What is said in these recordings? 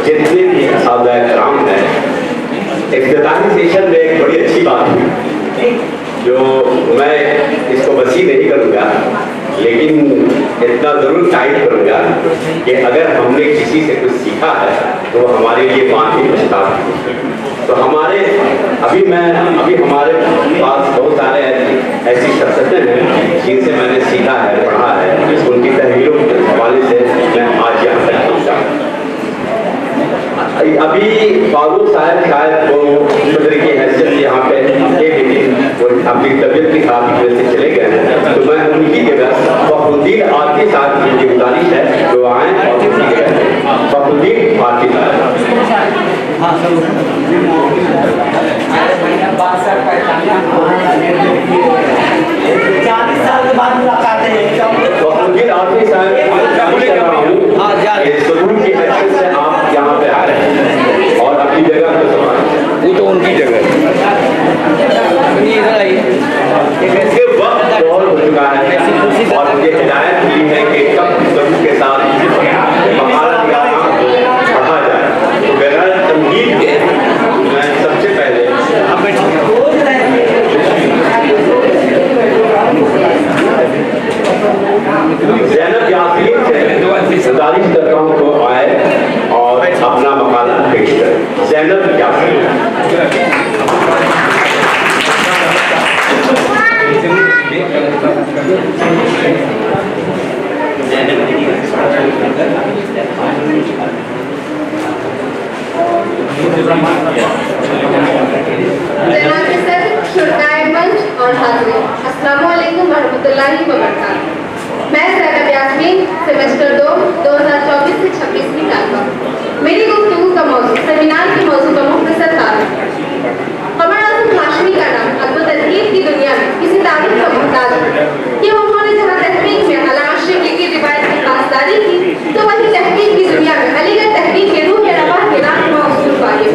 जितने भी साहब कराम है, इफ्तिताही सेशन में एक बड़ी अच्छी बात हुई जो मैं इसको वसी नहीं करूँगा, लेकिन इतना ज़रूर तायद करूँगा कि अगर हमने किसी से कुछ सीखा है तो वो हमारे लिए बात ही पछतावा। तो हमारे अभी हमारे पास बहुत सारे ऐसी शख्सियतें हैं जिनसे मैंने सीखा है, पढ़ा है, उनकी तहरीरों के हवाले से मैं आज यहाँ तक पहुँचा। अभी फारूक साहब शायद वो सदर की हैसियत यहाँ पे थे, लेकिन वो अपनी तबीयत की खराब वजह से चले गए हैं, तो मैं उनकी जगह फखरुद्दीन आरती साहब की मुझे गुजारिश है जो आए और उनकी जगह फखरुद्दीन आरती साहब। 40 साल के बाद मुलाकात है। फखरुद्दीन आरती साहब सदूर की हैसियत से आप यहाँ पे आ रहे हैं और अपनी जगह पे संभाल, वो तो उनकी जगह है। इसके वक्त बहुत हो चुका है और मुझे हिदायत मिली है कि कब सदूर के साथ मकाला पढ़ा जाए, तो बगैर तमहीद के मैं सबसे पहले ज़ैनब यासीन से गुजारिश करता हूँ तो आए और अपना मकाला पेश करें। ज़ैनब यासीन। जनाब सर, शुरकाए मंच और हाज़िरीन, अस्सलामु अलैकुम वरहमतुल्लाहि वबरकातुहू। मैं ज़ैनब यास्मीन, सेमेस्टर 2 2024 से 26वीं तालिबा। मेरी गुफ्तगू का मौजू, सेमिनार के मौजू का मुख्तसर तारुफ है। कमर आज़म हाशमी का नाम अदब तहरीर की दुनिया में किसी तारीफ का मोहताज है कि उन्होंने जहाँ तहरीक में अल्लामा शिबली की रिवायत की पासदारी की, तो वहीं तहरीक की दुनिया में अलीगढ़ तहरीक के रूह रवाह के नाम उसूल वाहिद।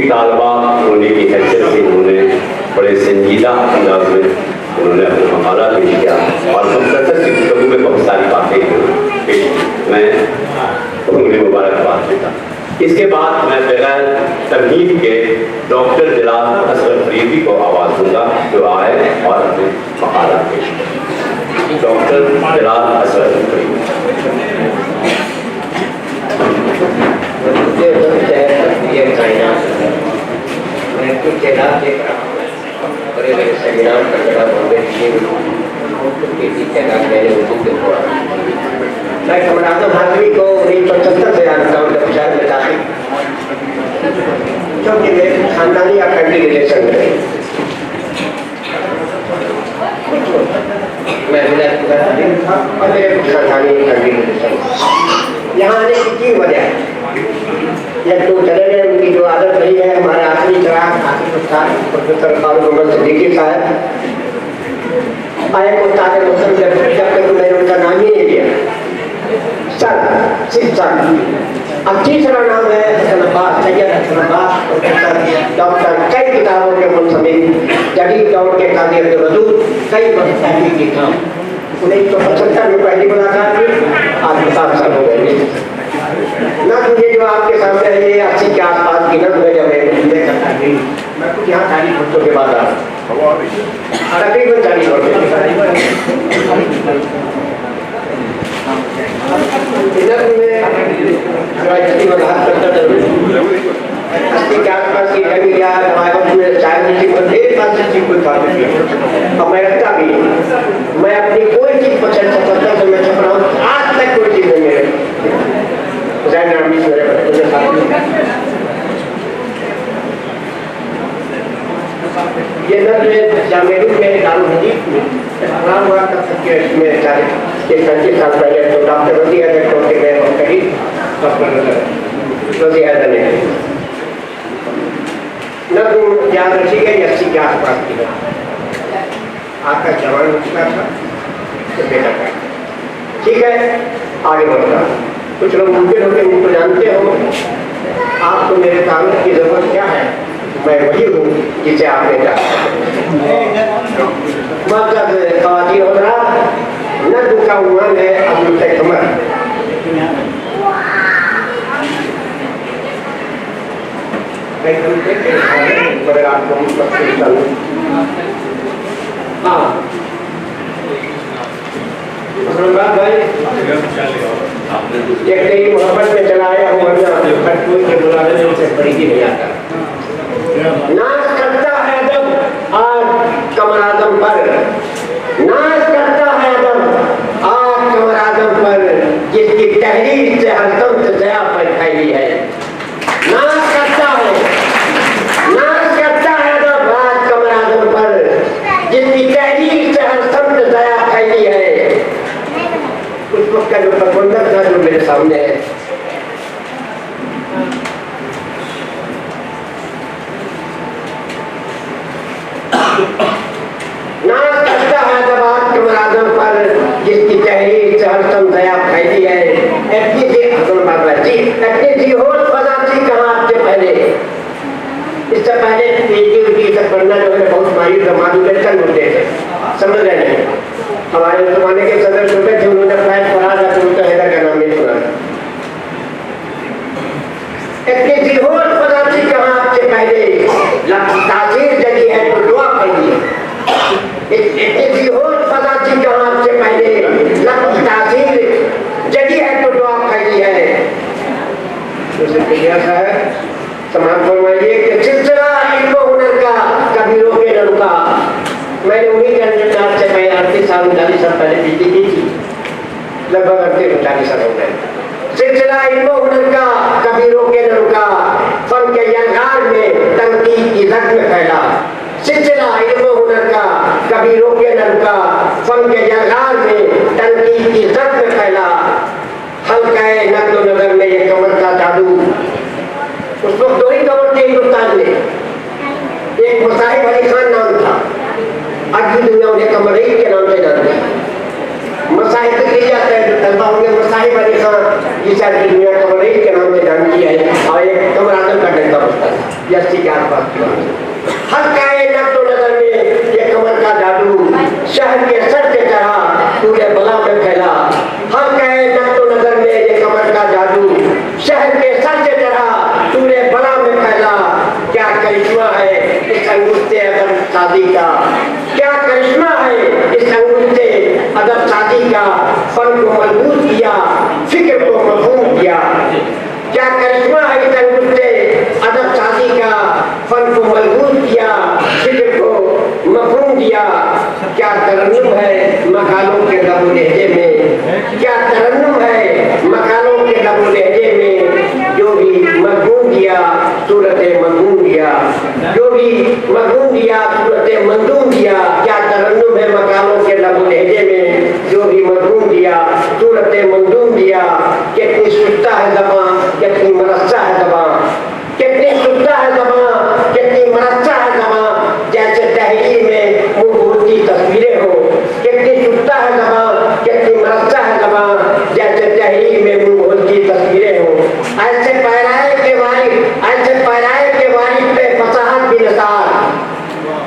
तालबा होने की हैसियत से उन्होंने बड़े संजीदा अंदाज में उन्होंने अपना मकाला पेश किया और मुख्तसर की गुफ्तगू में बहुत सारी बातें पेश की। मैं उन्हें मुबारकबाद देता। इसके बाद मैं बगैर तरहीब के डॉक्टर जलाल असगर फरीदी को आवाज़ दूंगा जो आए और अपने मकाला पेश करें। डॉक्टर जलाल असगर फरीदी। मैं कमराज़म हाज़मी को 1975 से जानता हूँ जब शहर में दाखिल, क्योंकि मेरे खानदानी या फैमिली रिलेशन में मैं मिला था और मेरे खानदानी फैमिली रिलेशन यहाँ आने की क्यों वजह है? जब तो चले गए उनकी जो आदत रही है, हमारे आखिरी चिराग आखिरी उस्ताद प्रोफेसर फारूक मोहम्मद सिद्दीकी साहब आए उस्ताद मुस्लिम जब तक मैंने उनका नाम ही नहीं लिया सर शिक्षक। अब तीसरा नाम है हसन अब्बास, सैयद हसन अब्बास प्रोफेसर डॉक्टर, कई किताबों के मुंसबिन, जदीद दौर के कादिर के वजूद, कई तहकीकी काम। 1975 में पहली मुलाकात हुई, आज 7 साल हो गए। नज़्म ये जो आपके सामने है ये 80 के आसपास की नज़्म है। जब मैं कुछ यहाँ 40 वर्षों के बाद आया, तकरीबन 40 वर्षों के बाद के आसपास की कभी या चाय मीटिंग पर ढेर सारी चीज को खाते थे और मैं रखता भी। मैं अपनी कोई चीज पसंद करता तो मैं छप रहा हूँ, आज तक कोई चीज नहीं मेरे ये नज़्म जामेरुल में दारुल हदीस में इस्लाम हुआ तब तक के इसमें 35 साल पहले तो डॉक्टर रजी हैदर को के गए और करीब डॉक्टर रजी हैदर ने नज़्म याद रखी गई 80 के आसपास की। आपका जवान हो चुका था तो बेटा का ठीक है आगे बढ़ता। कुछ लोग मुमकिन होते उनको जानते हो, आपको मेरे ताल्लुक की जरूरत क्या है? मैं वही हूँ जिसे आपने कहा। मकसद ख़वातीन हो रहा नज़्म का उन्वान है अब्दुल कमर। हाँ भाई एक नई मोहब्बत में चला आया हूँ, कोई के बुलाने से बड़ी ही नहीं आता। नाज करता है जब आज कमर आज़म पर, नाज करता है जब आज कमर आज़म पर, जिसकी तहरीर से हर दम से दया फैली है। नाज करता है जब आज कमर आज़म पर, जिसकी तहरीर से हर दम से दया फैली है। उस वक्त का जो प्रबंधक था जो मेरे सामने है, नाज करता है जब आज कमर आज़म पर, जिसकी तहरीर से हर दम दया फैली है। अपनी सी होश बना थी कहाँ आपसे पहले, इससे पहले पीटी तक पढ़ना जो है बहुत मायूस मालूम होते थे, समझ रहे हैं। हमारे जमाने के सदर छोटे थे, उन्होंने फ्लैट पढ़ा था तो उनका हैदर का नाम नहीं सुना। इतनी सी होश बना थी कहाँ आपसे पहले, तासीर जगी है तो दुआ पढ़िए। इतनी होश बना थी कहाँ आपसे पहले, तासीर जगी है तो दुआ फैली है। समाज फरमाइए कि सिलसिला इल्म हुनर का कभी रोके न रुका। मैंने उन्हीं के से मैं 38 साल 39 साल पहले पीटी की थी, लगभग 38-40 साल हो गए। सिलसिला इल्म हुनर का कभी रोके न रुका, फन के यलगार में तनकीद की जख्म फैला। सिलसिला इल्म हुनर का कभी रोके न रुका, फन के यलगार में तनकीद की जख्म फैला। हल्का नज़्म नज़र में ये कमर का जादू, उस वक्त 2 ही कमर थे हिंदुस्तान में, एक मुसाहिब अली खान नाम था, आज भी दुनिया उन्हें कमर के नाम से जानती है। मसाहिब की जाता है जो तलबा होंगे, मसाहिब अली खान ये सारी दुनिया कमर के नाम से जानती है। और एक कमर आज़म का डंडा बजता था, जैसी क्या बात हल्का नक्तो नजर में ये कमर का जादू शहर के सर से चढ़ा पूरे बला में फैला। हल्का नक्तो नजर में ये कमर का जादू शहर के सर से चढ़ा पूरे बला में फैला। क्या करिश्मा है इस अंगूर से अदब शादी का, क्या करिश्मा है इस अंगूर से अदब शादी का। फन को मजबूत किया, फिक्र को मफहूम किया। क्या करिश्मा है इस अंगूर से अदब शादी का, फन को मजबूत किया, फिक्र को मफहूम किया। क्या तरन्नुम है मकालों के लबो लहजे में, क्या तरन्नुम है मकालों के लबो लहजे में। जो भी मजबूम किया सूरत मजबूम किया, जो भी मजबूम किया सूरत मंजूम किया। क्या तरन्नुम है मकालों के लबो लहजे में, जो भी मजबूम किया सूरत मंजूम किया। कितनी सुस्ता है ज़बां, कितनी मरस्सा है ज़बां, कितनी सुस्ता है ज़बां, कितनी मरस्सा है ज़बां। जैसे तहरीर में मुँह बोलती तस्वीरें हो, कितनी सुस्ता है ज़बां, कितनी मरस्सा है ज़बां। जैसे तहरीर में मुँह बोलती तस्वीरें हो। ऐसे पैराए के वारिस, ऐसे पैराए के वारिस पे फसाहत भी निसार,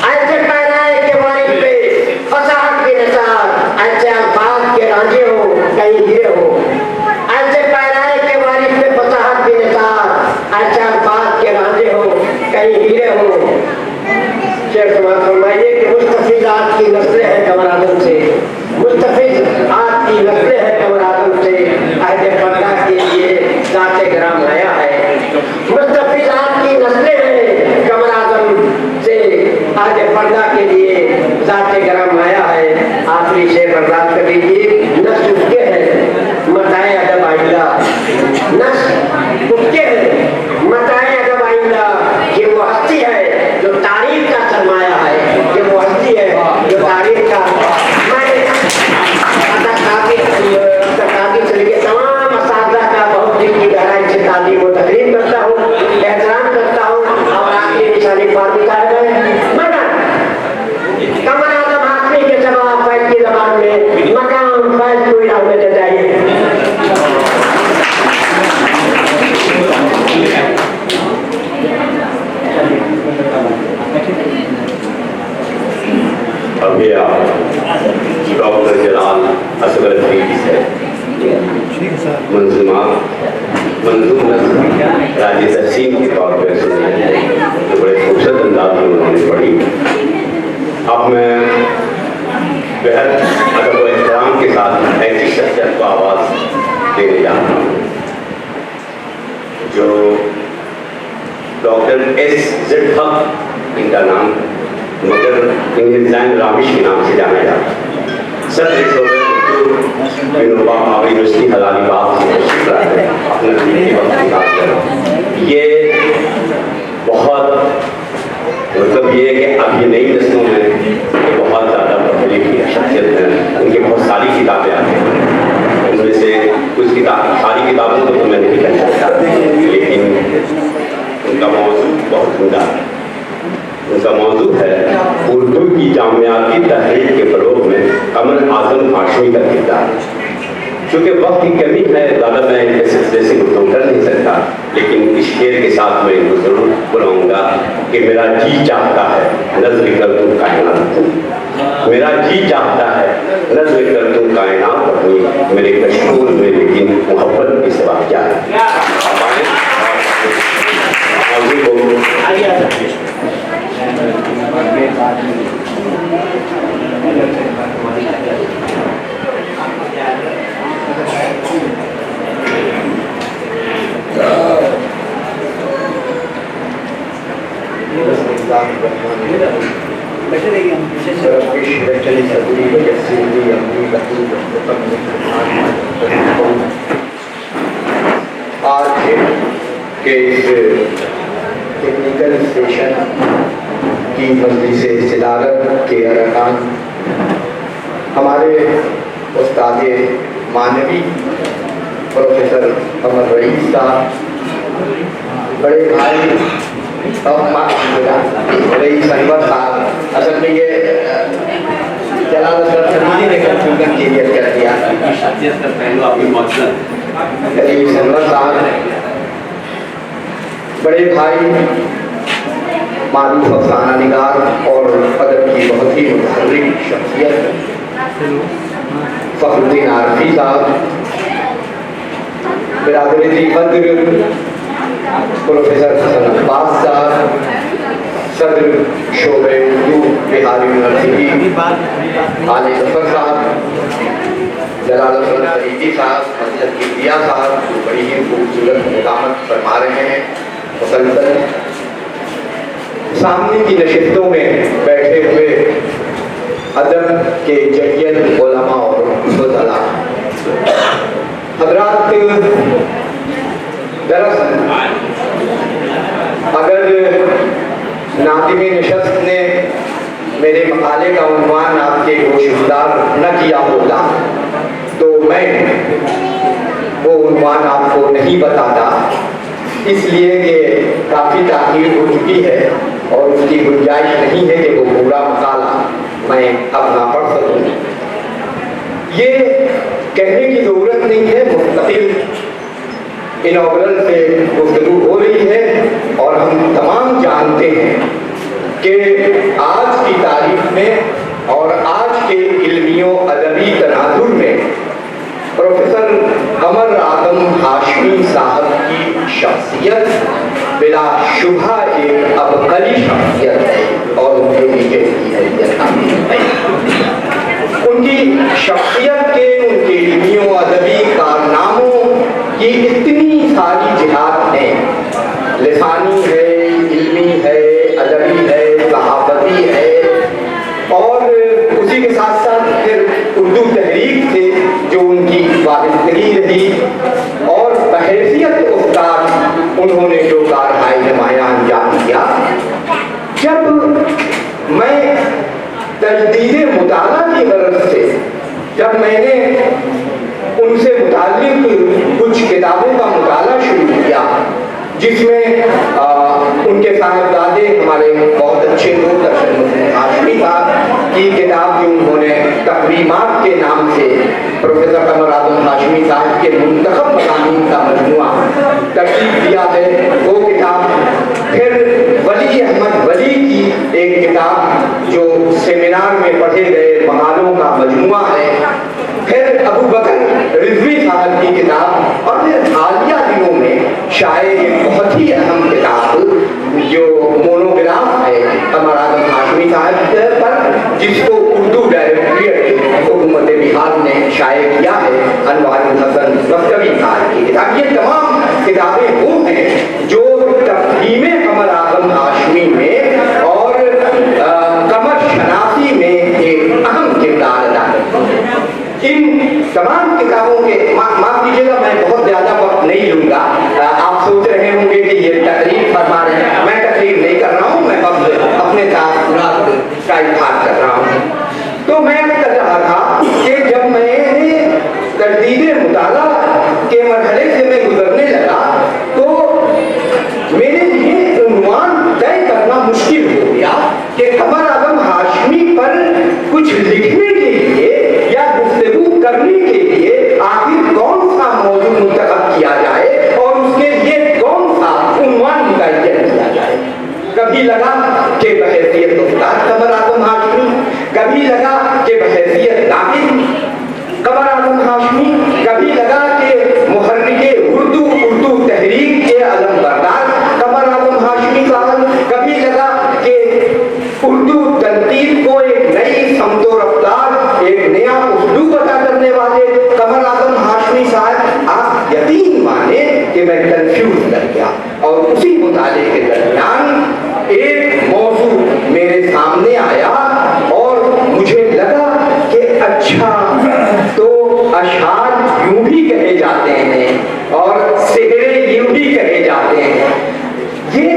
ऐसे पैराए के वारिस पे फसाहत भी निसार। ऐसे अल्फाज के रांझे हो कहीं हीरे हो, ऐसे पैराए के वारिस पे फसाहत भी निसार। ऐसे अल्फाज के रांझे हो कहीं हीरे हो। शेर समाज फरमाइए कि मुस्तफिज आपकी नस्लें हैं कमर आदम से, मुस्तफिज आपकी नस्लें हैं कमर आदम से। अहद पर्दा के लिए ज़ाते ग्राम आया है, मुस्तफिज आपकी नस्लें हैं कमर आदम से। अहद पर्दा के लिए ज़ाते ग्राम आया है। आखिरी शेर बर्बाद कर लीजिए। नस्ल उसके है मताए अदब आइंदा, नस्ल उसके है मताए अदब आइंदा। ये वो हस्ती है जो तारीफ का सरमाया है, ये वो हस्ती है जो तारीफ का। मैं से लेकर तमाम असातिज़ा का बहुत दिल की गहराई से ताज़ीम व तकरीम करता हूँ, एहतराम करता हूँ। और आखिरी निशानी फार्मिका है मगर कमर आदम हाशमी के जवाब फैज की ज़बान में मकाम फैज कोई ना होने चाहिए। अभी आप डॉक्टर जलाल असगर अफरीदी से मंजूम नस्ल राज्य तकसीम के तौर पर सुनी, जो बड़े खूबसूरत अंदाज में उन्होंने पढ़ी। अब मैं बेहद अदब व एहतराम के साथ ऐसी शख्सियत को आवाज़ देने जा रहा हूँ जो डॉक्टर एस.जेड. हक इनका नाम, मगर इन्हें जैन रामिश के नाम से जाना जाता है। सर यूनिवर्सिटी हलालीबाग से ये बहुत मतलब ये है कि अब ये नई नस्लों में ये बहुत ज़्यादा पब्लिक की शख्सियत है। उनकी बहुत सारी किताबें आती हैं, उनमें से कुछ सारी किताबों को तो मैं नहीं कह सकता, लेकिन उनका मौजू बहुत उम्दा है। उनका मौजू है उर्दू की जामियाती तहरीर के फरोग में कमर आजम हाशमी का किरदार। चूँकि वक्त की कमी है, ज़्यादा मैं इनके सिलसिले से गुफ्तगू कर नहीं सकता, लेकिन इस शेर के साथ मैं इनको ज़रूर बुलाऊँगा कि मेरा जी चाहता है नज़्र कर दूँ कायनात, मेरा जी चाहता है नज़्र कर दूँ कायनात अपनी मेरे कशकोल में, लेकिन मोहब्बत की सिवा क्या है। आज के इस टेक्निकल सेशन की मजलिस सिदारत के अरकान हमारे उस्ताद मानवी प्रोफेसर कमर रईस साहब, बड़े भाई रईस अनवर साहब, असल में ये जलाल ने कंफ्यूजन क्लियर कर दिया। रईस अनवर साहब, बड़े भाई मारूफ अफसाना निगार और अदब की बहुत ही मुतहर्रिक शख्सियत फखरुद्दीन आरफी साहब, बिरादरी कद्र प्रोफेसर हसन अब्बास साहब, सदर शोबे उर्दू बिहार यूनिवर्सिटी आले जफर साहब, जलाल फरीदी साहब, मजहर किबिया साहब, जो बड़ी ही खूबसूरत मुकामत फरमा रहे हैं। मुसलसल सामने की नशिस्तों में बैठे हुए अदब के जय्यद उलमा और फुज़ला हज़रात, दरअसल अगर नादिम नशस्त ने मेरे मकाले का उन्वान आपके गोशगुजार न किया होता तो मैं वो उन्वान आपको नहीं बताता, इसलिए कि काफ़ी ताख़ीर हो चुकी है और उसकी गुंजाइश नहीं है कि वो पूरा मकाला मैं अपना पढ़ सकूँ। ये कहने की ज़रूरत नहीं है, मुस्तकिल इनॉग्रल से गुफ्तगू हो रही है और हम तमाम जानते हैं कि आज की तारीख में और आज के इल्मियों अदबी तनाजुर में प्रोफेसर कमर आदम हाशमी साहब की शख्सियत बिला शुबहा एक अबकली शख्सियत है और उनके नीचे की हैसियत है। उनकी शख्सियत के, उनके इल्मियों अदबी कारनामों की इतनी सारी जिहाद हैं, लिसानी है, इल्मी है, अदबी है, सहाफती है और उसी के साथ साथ फिर उर्दू तहरीक से जो उनकी वाबस्तगी रही और बहैसियत उस्ताद उन्होंने जो कारहाय नुमायां अंजाम दिया। जब मैं तजदीद मुताला की गरज से जब मैंने उनसे मुताल्लिक कुछ किताबों का मुताला शुरू किया, जिसमें उनके साहिबजादे हमारे बहुत अच्छे दोस्त अशरफ हाशमी साहब की किताब जो उन्होंने तकरीमात के नाम से प्रोफेसर कमर आदम हाशमी साहब के मुंतखब मज़ामीन का मजमूआ तरतीब दिया है, वो किताब। फिर वली अहमद वली की एक किताब जो सेमिनार में पढ़े गए मकालों का मजमूआ है। फिर अबू बकर रिजवी साहब की किताब और फिर हालिया दिनों में शायद एक बहुत ही अहम किताब जो मोनोग्राफ है कमर आदम हाशमी साहब पर, जिसको उर्दू डायरेक्टरेट हुकूमत बिहार ने शाये किया है, अनवारुल हसन लश्करी साहब की किताब। ये तमाम किताबें वो हैं जो तफहीम कमर आदम हाशमी में और कमर शनासी में एक अहम किरदार अदा करती हैं। इन तमाम किताबों के माफ कीजिएगा, मैं बहुत ज़्यादा वक्त नहीं लूँगा। आप सोच रहे होंगे कि ये तकरीर फरमा रहे हैं, मैं तकरीर नहीं कर रहा हूँ, मैं बस अपने तासुरात का इज़हार कर रहा हूँ। तो मैं कर रहा था कि जब मैंने तजदीद मुताला के मरहले से मैं गुजरने लगा तो मेरे लिए उन्वान तय करना मुश्किल हो गया कि कमर आदम हाशमी पर कुछ लिखने के लिए या गुफ्तगू करने के लिए आखिर कौन सा मौजू मुंतखब किया जाए और उसके लिए कौन सा उन्वान मुतय्यन किया जाए। कभी लगा कि बहैसियत उस्ताद कमर आदम हाशमी, कभी लगा कि बहैसियत नाहिद कमर आदम हाशमी, कभी लगा कि मुहर्रिके उर्दू तहरीक के अलम बरदार कमर आदम हाशमी साहब, कभी लगा कि उर्दू तनकीद को एक नई समतो रफ्तार, एक नया उस्लूब अदा करने वाले कमर आदम हाशमी साहब। आप यकीन माने कि मैं कंफ्यूज कर गया और उसी मुताले के दरमियान एक मौजू मेरे सामने आया और मुझे लगा कि अच्छा तो अशआर यूं भी कहे जाते हैं और सेहरे यूं भी कहे जाते हैं। ये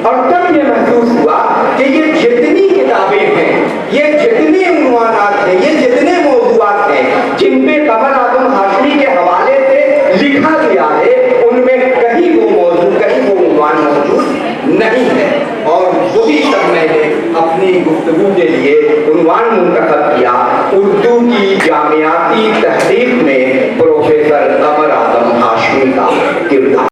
और तब ये महसूस हुआ कि ये जितनी किताबें हैं, ये जितने उन्वानात हैं, ये जितने मौज़ूआत हैं जिन पे कमर आदम हाशमी के हवाले से लिखा गया है, उनमें कहीं वो मौजू, कहीं वो उन्वान मौजूद नहीं है। और वही तब मैंने अपनी गुफ्तगू के लिए उन्वान मुंतखब किया उर्दू की जामियाती तहरीक में प्रोफेसर कमर आदम हाशमी का किरदार।